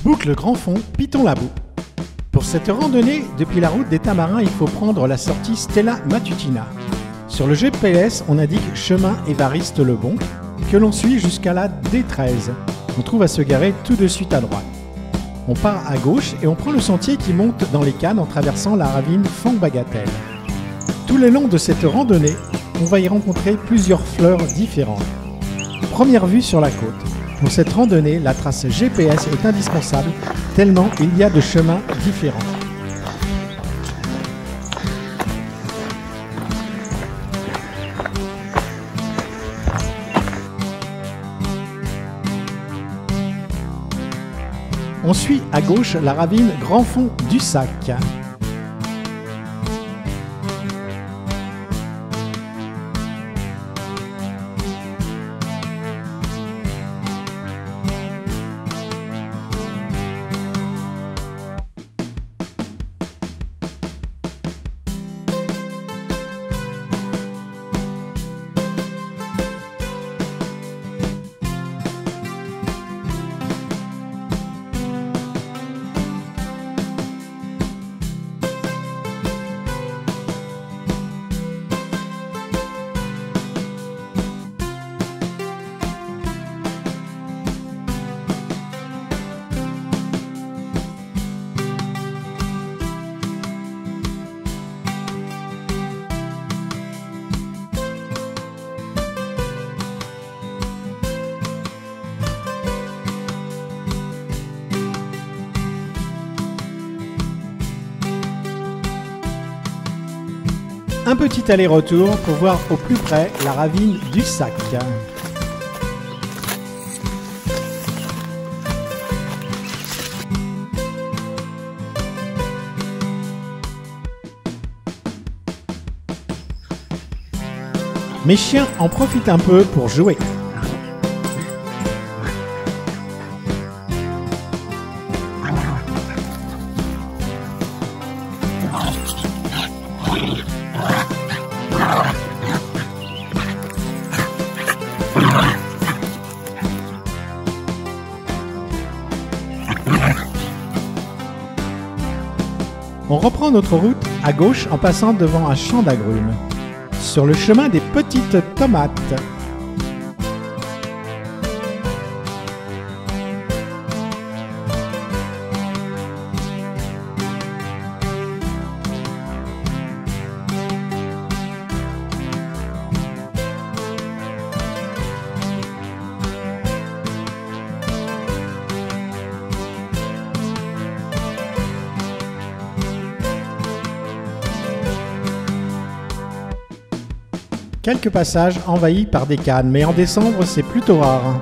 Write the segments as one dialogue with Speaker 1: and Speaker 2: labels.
Speaker 1: Boucle Grand Fond, Piton-la-Boue. Pour cette randonnée, depuis la route des Tamarins, il faut prendre la sortie Stella Matutina. Sur le GPS, on indique chemin Évariste Lebon, que l'on suit jusqu'à la D13. On trouve à se garer tout de suite à droite. On part à gauche et on prend le sentier qui monte dans les Cannes en traversant la ravine Font-Bagatelle. Tout le long de cette randonnée, on va y rencontrer plusieurs fleurs différentes. Première vue sur la côte. Pour cette randonnée, la trace GPS est indispensable, tellement il y a de chemins différents. On suit à gauche la ravine Grand Fond du Sac. Un petit aller-retour pour voir au plus près la ravine du Sac. Mes chiens en profitent un peu pour jouer. On reprend notre route à gauche en passant devant un champ d'agrumes, sur le chemin des petites tomates. Quelques passages envahis par des cannes, mais en décembre c'est plutôt rare.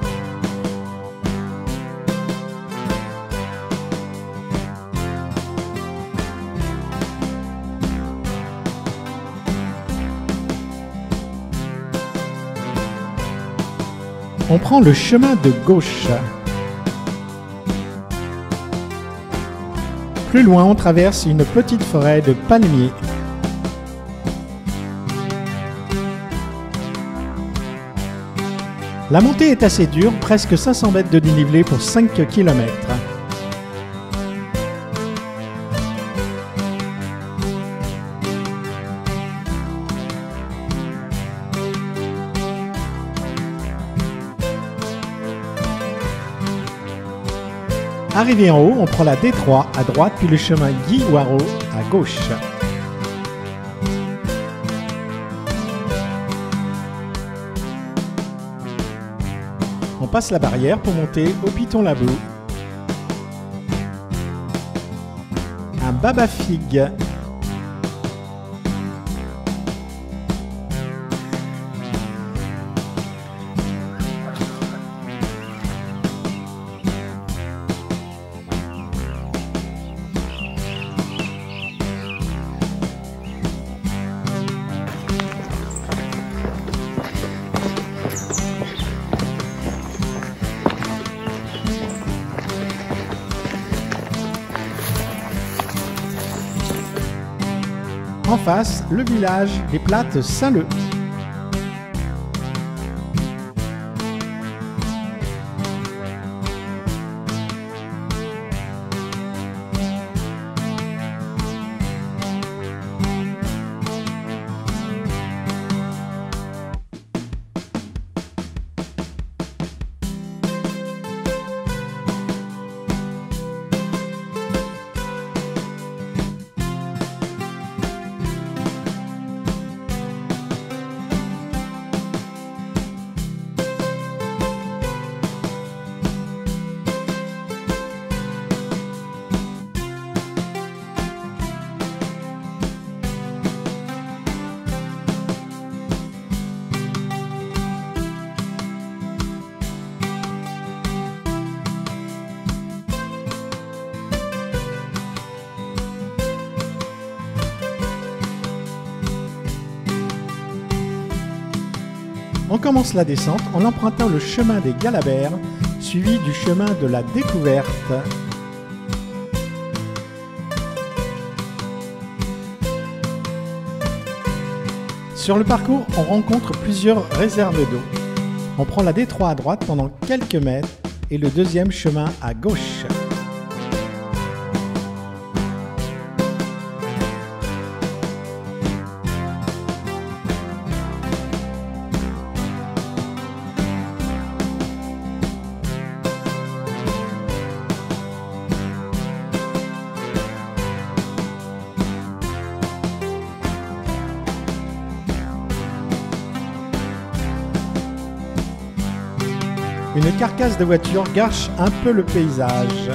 Speaker 1: On prend le chemin de gauche. Plus loin, on traverse une petite forêt de palmiers. La montée est assez dure, presque 500 mètres de dénivelé pour 5 km. Arrivé en haut, on prend la D3 à droite puis le chemin Guy Hoireau à gauche. On passe la barrière pour monter au Piton-la-Boue. Un baba-figue. En face, le village des Plates Saint-Leu. On commence la descente en empruntant le chemin des Galabert, suivi du chemin de la Découverte. Sur le parcours, on rencontre plusieurs réserves d'eau. On prend la D3 à droite pendant quelques mètres et le deuxième chemin à gauche. Une carcasse de voiture gâche un peu le paysage.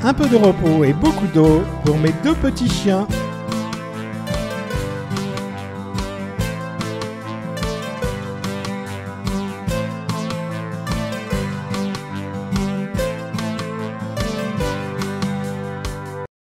Speaker 1: Un peu de repos et beaucoup d'eau pour mes deux petits chiens.